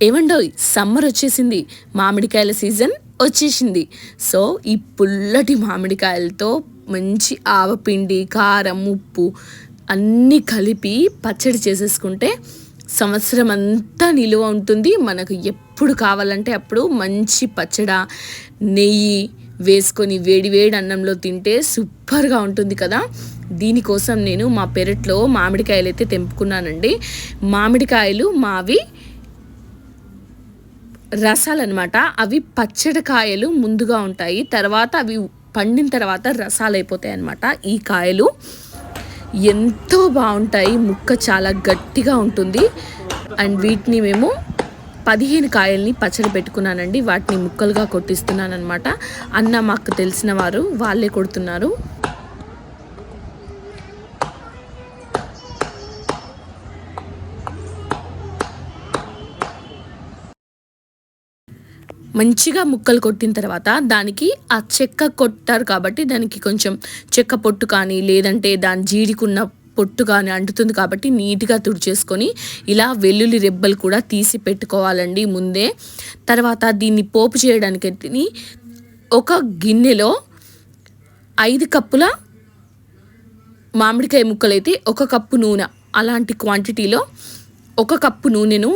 ఏమండోయ్ సమ్మర్ వచ్చేసింది, మామిడికాయల సీజన్ వచ్చేసింది. సో ఈ పుల్లటి మామిడికాయలతో మంచి ఆవపిండి, కారం, ఉప్పు అన్నీ కలిపి పచ్చడి చేసేసుకుంటే సంవత్సరం అంతా నిలువ ఉంటుంది. మనకు ఎప్పుడు కావాలంటే అప్పుడు మంచి పచ్చడి, నెయ్యి వేసుకొని వేడి వేడి అన్నంలో తింటే సూపర్గా ఉంటుంది కదా. దీనికోసం నేను మా పెరట్లో మామిడికాయలు అయితే తెంపుకున్నానండి. మామిడికాయలు మావి రసాలు అనమాట. అవి పచ్చడి కాయలు ముందుగా ఉంటాయి, తర్వాత అవి పండిన తర్వాత రసాలు అయిపోతాయి అన్నమాట. ఈ కాయలు ఎంతో బాగుంటాయి, ముక్క చాలా గట్టిగా ఉంటుంది. అండ్ వీటిని మేము 15 కాయల్ని పచ్చడి పెట్టుకున్నానండి. వాటిని ముక్కలుగా కొట్టిస్తున్నాను అనమాట. అన్న మాకు తెలిసిన వారు, వాళ్ళే కొడుతున్నారు. మంచిగా ముక్కలు కొట్టిన తర్వాత దానికి ఆ చెక్క కొట్టారు కాబట్టి దానికి కొంచెం చెక్క పొట్టు కానీ లేదంటే దాని జీడికున్న పొట్టు కానీ అంటుతుంది కాబట్టి నీట్గా తుడిచేసుకొని ఇలా వెల్లుల్లి రెబ్బలు కూడా తీసి పెట్టుకోవాలండి ముందే. తర్వాత దీన్ని పోపు చేయడానికి ఒక గిన్నెలో 5 కప్పుల మామిడికాయ ముక్కలైతే 1 కప్పు నూనె, అలాంటి క్వాంటిటీలో 1 కప్పు నూనెను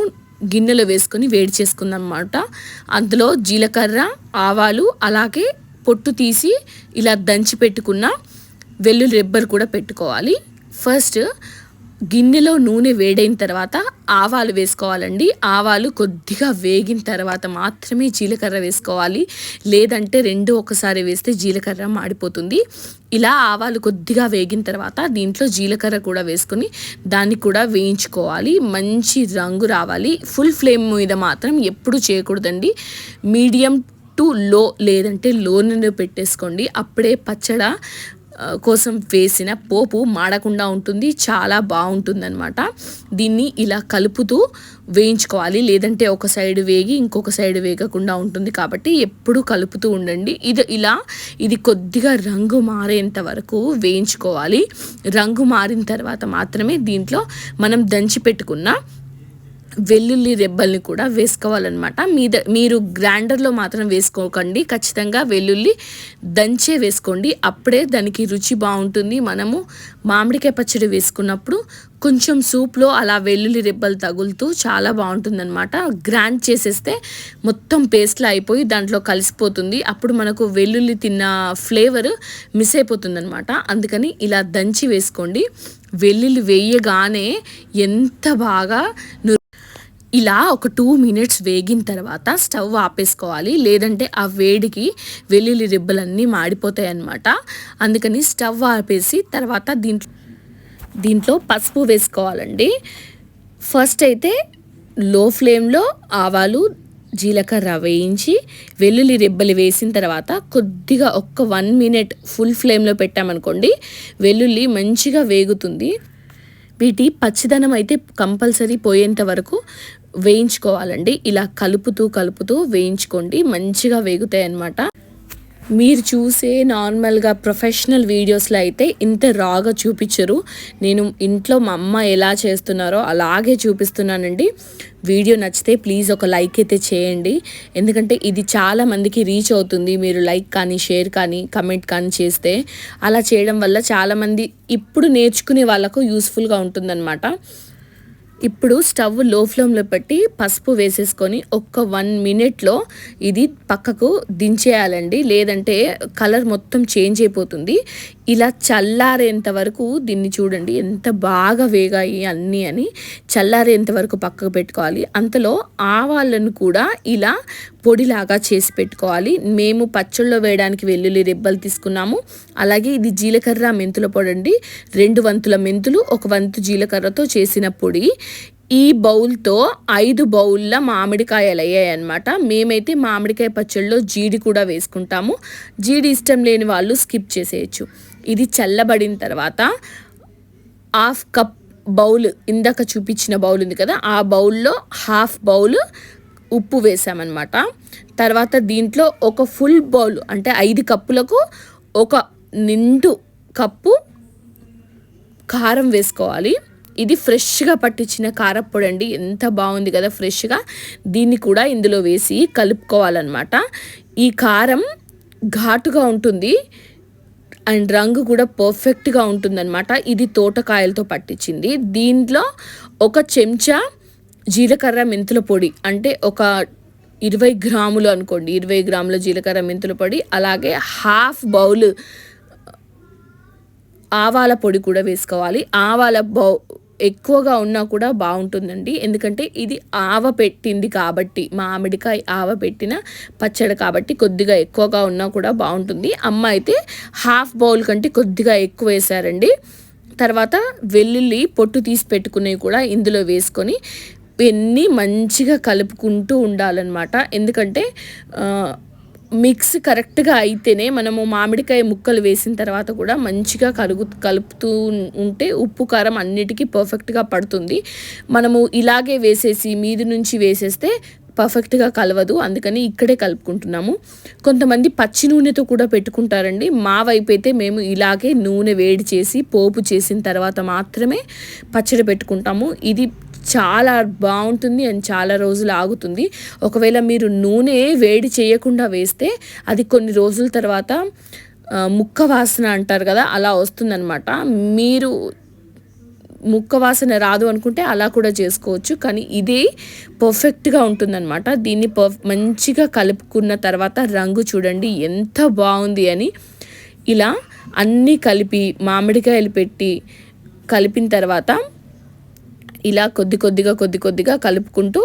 గిన్నెలో వేసుకొని వేడి చేసుకుందన్నమాట. అందులో జీలకర్ర, ఆవాలు, అలాగే పొట్టు తీసి ఇలా దంచి పెట్టుకున్న వెల్లుల్లి రెబ్బలు కూడా పెట్టుకోవాలి. ఫస్ట్ గిన్నెలో నూనె వేడైన తర్వాత ఆవాలు వేసుకోవాలండి. ఆవాలు కొద్దిగా వేగిన తర్వాత మాత్రమే జీలకర్ర వేసుకోవాలి, లేదంటే రెండు ఒకసారి వేస్తే జీలకర్ర మాడిపోతుంది. ఇలా ఆవాలు కొద్దిగా వేగిన తర్వాత దీంట్లో జీలకర్ర కూడా వేసుకొని దాన్ని కూడా వేయించుకోవాలి. మంచి రంగు రావాలి. ఫుల్ ఫ్లేమ్ మీద మాత్రం ఎప్పుడు చేయకూడదండి. మీడియం టు లో లేదంటే లోనే పెట్టేసుకోండి. అప్పుడే పచ్చడి కోసం వేసిన పోపు మాడకుండా ఉంటుంది, చాలా బాగుంటుందన్నమాట. దీన్ని ఇలా కలుపుతూ వేయించుకోవాలి, లేదంటే ఒక సైడ్ వేగి ఇంకొక సైడ్ వేగకుండా ఉంటుంది. కాబట్టి ఎప్పుడు కలుపుతూ ఉండండి. ఇది కొద్దిగా రంగు మారేంత వరకు వేయించుకోవాలి. రంగు మారిన తర్వాత మాత్రమే దీంట్లో మనం దంచి పెట్టుకున్న వెల్లుల్లి రెబ్బల్ని కూడా వేసుకోవాలన్నమాట. మీరు గ్రైండర్లో మాత్రం వేసుకోకండి, ఖచ్చితంగా వెల్లుల్లి దంచే వేసుకోండి. అప్పుడే దానికి రుచి బాగుంటుంది. మనము మామిడికాయ పచ్చడి వేసుకున్నప్పుడు కొంచెం సూప్లో అలా వెల్లుల్లి రెబ్బలు తగులుతూ చాలా బాగుంటుందన్నమాట. గ్రైండ్ చేసేస్తే మొత్తం పేస్ట్లా అయిపోయి దాంట్లో కలిసిపోతుంది. అప్పుడు మనకు వెల్లుల్లి తిన్న ఫ్లేవర్ మిస్ అయిపోతుందన్నమాట. అందుకని ఇలా దంచి వేసుకోండి. వెల్లుల్లి వేయగానే ఎంత బాగా ఇలా ఒక 2 మినిట్స్ వేగిన తర్వాత స్టవ్ ఆపేసుకోవాలి, లేదంటే ఆ వేడికి వెల్లుల్లి రెబ్బలన్నీ మాడిపోతాయి అన్నమాట. అందుకని స్టవ్ ఆపేసి తర్వాత దీంట్లో పసుపు వేసుకోవాలండి. ఫస్ట్ అయితే లో ఫ్లేమ్లో ఆవాలు, జీలకర్ర వేయించి వెల్లుల్లి రెబ్బలు వేసిన తర్వాత కొద్దిగా 1 మినిట్ ఫుల్ ఫ్లేమ్లో పెట్టామనుకోండి, వెల్లుల్లి మంచిగా వేగుతుంది. వీటి పచ్చిదనం అయితే కంపల్సరీ పోయేంత వరకు వేయించుకోవాలండి. ఇలా కలుపుతూ వేయించుకోండి, మంచిగా వేగుతాయి అన్నమాట. మీరు చూసే నార్మల్గా ప్రొఫెషనల్ వీడియోస్లో అయితే ఇంత రాగా చూపించరు. నేను ఇంట్లో మా అమ్మ ఎలా చేస్తున్నారో అలాగే చూపిస్తున్నానండి. వీడియో నచ్చితే ప్లీజ్ ఒక లైక్ అయితే చేయండి, ఎందుకంటే ఇది చాలా మందికి రీచ్ అవుతుంది. మీరు లైక్ కానీ షేర్ కానీ కమెంట్ కానీ చేస్తే అలా చేయడం వల్ల చాలామంది ఇప్పుడు నేర్చుకునే వాళ్ళకు యూస్ఫుల్గా ఉంటుందన్నమాట. ఇప్పుడు స్టవ్ లో ఫ్లేమ్లో పెట్టి పసుపు వేసేసుకొని 1 మినిట్లో ఇది పక్కకు దించేయాలండి, లేదంటే కలర్ మొత్తం చేంజ్ అయిపోతుంది. ఇలా చల్లారేంత వరకు దీన్ని చూడండి ఎంత బాగా వేగాయి అన్నీ అని. చల్లారేంత వరకు పక్కకు పెట్టుకోవాలి. అంతలో ఆవాలను కూడా ఇలా పొడిలాగా చేసి పెట్టుకోవాలి. మేము పచ్చళ్ళలో వేయడానికి వెల్లుల్లి రెబ్బలు తీసుకున్నాము. అలాగే ఇది జీలకర్ర మెంతుల పొడి అండి. 2 వంతుల మెంతులు, 1 వంతు జీలకర్రతో చేసిన పొడి. ఈ బౌల్తో 5 బౌల్ల మామిడికాయలు అయ్యాయి అన్నమాట. మేమైతే మామిడికాయ పచ్చళ్ళలో జీడి కూడా వేసుకుంటాము. జీడి ఇష్టం లేని వాళ్ళు స్కిప్ చేసేయచ్చు. ఇది చల్లబడిన తర్వాత 1/2 కప్ బౌల్, ఇందాక చూపించిన బౌల్ ఉంది కదా, ఆ బౌల్లో 1/2 బౌల్ ఉప్పు వేసామన్నమాట. తర్వాత దీంట్లో ఒక ఫుల్ బౌల్ అంటే 5 కప్పులకు 1 నిండు కప్పు కారం వేసుకోవాలి. ఇది ఫ్రెష్గా పట్టించిన కారప్పొడి అండి, ఎంత బాగుంది కదా ఫ్రెష్గా. దీన్ని కూడా ఇందులో వేసి కలుపుకోవాలన్నమాట. ఈ కారం ఘాటుగా ఉంటుంది అండ్ రంగు కూడా పర్ఫెక్ట్గా ఉంటుందన్నమాట. ఇది తోటకాయలతో పట్టించింది. దీంట్లో 1 చెంచా జీలకర్ర మెంతుల పొడి, అంటే ఒక 20 గ్రాములు అనుకోండి, 20 గ్రాముల జీలకర్ర మెంతుల పొడి, అలాగే హాఫ్ బౌల్ ఆవాల పొడి కూడా వేసుకోవాలి. ఆవాల ఎక్కువగా ఉన్నా కూడా బాగుంటుందండి, ఎందుకంటే ఇది ఆవ పెట్టింది కాబట్టి, మామిడికాయ ఆవ పెట్టిన పచ్చడి కాబట్టి కొద్దిగా ఎక్కువగా ఉన్నా కూడా బాగుంటుంది. అమ్మ అయితే హాఫ్ బౌల్ కంటే కొద్దిగా ఎక్కువ వేశారండి. తర్వాత వెల్లుల్లి పొట్టు తీసి పెట్టుకునేవి కూడా ఇందులో వేసుకొని ఇవన్నీ మంచిగా కలుపుకుంటూ ఉండాలన్నమాట. ఎందుకంటే మిక్స్ కరెక్ట్గా అయితేనే మనము మామిడికాయ ముక్కలు వేసిన తర్వాత కూడా మంచిగా కలుపుతూ ఉంటే ఉప్పు కారం అన్నిటికీ పర్ఫెక్ట్గా పడుతుంది. మనము ఇలాగే వేసేసి మీది నుంచి వేసేస్తే పర్ఫెక్ట్గా కలవదు, అందుకని ఇక్కడే కలుపుకుంటున్నాము. కొంతమంది పచ్చి నూనెతో కూడా పెట్టుకుంటారండి. మా వైపు అయితే మేము ఇలాగే నూనె వేడి చేసి పోపు చేసిన తర్వాత మాత్రమే పచ్చడి పెట్టుకుంటాము. ఇది చాలా బాగుంటుంది అండ్ చాలా రోజులు ఆగుతుంది. ఒకవేళ మీరు నూనె వేడి చేయకుండా వేస్తే అది కొన్ని రోజుల తర్వాత ముక్క వాసన అంటారు కదా, అలా వస్తుందన్నమాట. మీరు ముక్క వాసన రాదు అనుకుంటే అలా కూడా చేసుకోవచ్చు, కానీ ఇది పర్ఫెక్ట్గా ఉంటుందన్నమాట. దీన్ని మంచిగా కలుపుకున్న తర్వాత రంగు చూడండి ఎంత బాగుంది అని. ఇలా అన్నీ కలిపి మామిడికాయలు పెట్టి కలిపిన తర్వాత ఇలా కొద్ది కొద్దిగా కలుపుకుంటూ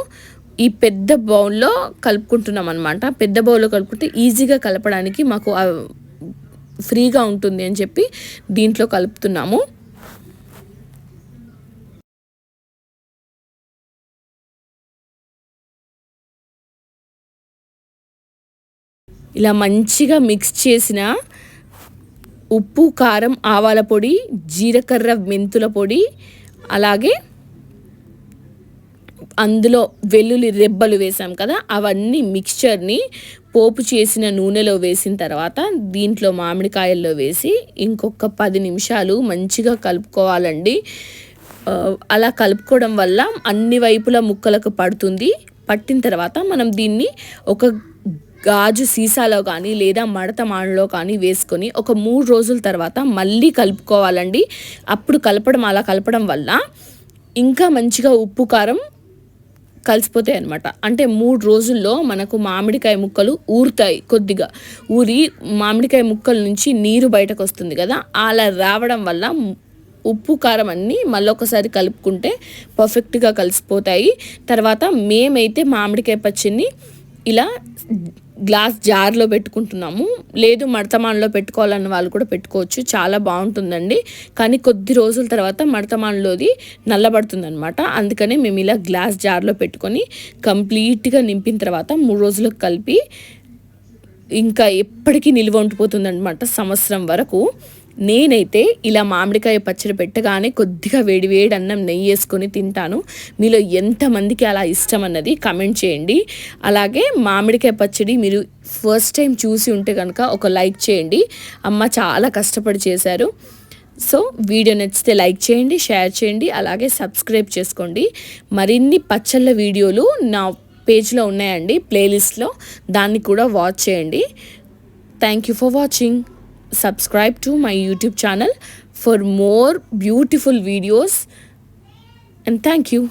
ఈ పెద్ద బౌల్లో కలుపుకుంటున్నాం అనమాట. పెద్ద బౌల్లో కలుపుకుంటే ఈజీగా కలపడానికి మాకు ఫ్రీగా ఉంటుంది అని చెప్పి దీంట్లో కలుపుతున్నాము. ఇలా మంచిగా మిక్స్ చేసిన ఉప్పు, కారం, ఆవాల పొడి, జీలకర్ర మెంతుల పొడి, అలాగే అందులో వెల్లుల్లి రెబ్బలు వేసాం కదా, అవన్నీ మిక్స్చర్ని పోపు చేసిన నూనెలో వేసిన తర్వాత దీంట్లో మామిడికాయల్లో వేసి ఇంకొక 10 నిమిషాలు మంచిగా కలుపుకోవాలండి. అలా కలుపుకోవడం వల్ల అన్ని వైపుల ముక్కలకు పడుతుంది. పట్టిన తర్వాత మనం దీన్ని ఒక గాజు సీసాలో కానీ లేదా మడత మాడలో కానీ వేసుకొని ఒక 3 రోజుల తర్వాత మళ్ళీ కలుపుకోవాలండి. అప్పుడు అలా కలపడం వల్ల ఇంకా మంచిగా ఉప్పు కారం కలిసిపోతాయి అనమాట. అంటే 3 రోజుల్లో మనకు మామిడికాయ ముక్కలు ఊరుతాయి. కొద్దిగా ఊరి మామిడికాయ ముక్కల నుంచి నీరు బయటకు వస్తుంది కదా, అలా రావడం వల్ల ఉప్పు కారం అన్నీ మళ్ళొకసారి కలుపుకుంటే పర్ఫెక్ట్గా కలిసిపోతాయి. తర్వాత మేమైతే మామిడికాయ పచ్చడిని ఇలా గ్లాస్ జార్లో పెట్టుకుంటున్నాము. లేదు మడతమాన్లో పెట్టుకోవాలన్న వాళ్ళు కూడా పెట్టుకోవచ్చు, చాలా బాగుంటుందండి. కానీ కొద్ది రోజుల తర్వాత మడతమాన్లోది నల్లబడుతుంది అనమాట. అందుకనే మేము ఇలా గ్లాస్ జార్లో పెట్టుకొని కంప్లీట్గా నింపిన తర్వాత 3 రోజులకు కలిపి ఇంకా ఎప్పటికీ నిల్వ ఉండిపోతుంది అనమాట, సంవత్సరం వరకు. నేనైతే ఇలా మామిడికాయ పచ్చడి పెట్టగానే కొద్దిగా వేడి అన్నం నెయ్యి వేసుకొని తింటాను. మీలో ఎంతమందికి అలా ఇష్టం అన్నది కమెంట్ చేయండి. అలాగే మామిడికాయ పచ్చడి మీరు ఫస్ట్ టైం చూసి ఉంటే కనుక ఒక లైక్ చేయండి. అమ్మ చాలా కష్టపడి చేశారు. సో వీడియో నచ్చితే లైక్ చేయండి, షేర్ చేయండి, అలాగే సబ్స్క్రైబ్ చేసుకోండి. మరిన్ని పచ్చళ్ళ వీడియోలు నా పేజ్లో ఉన్నాయండి, ప్లేలిస్ట్లో, దాన్ని కూడా వాచ్ చేయండి. Thank you for watching. Subscribe to my YouTube channel for more beautiful videos, and thank you.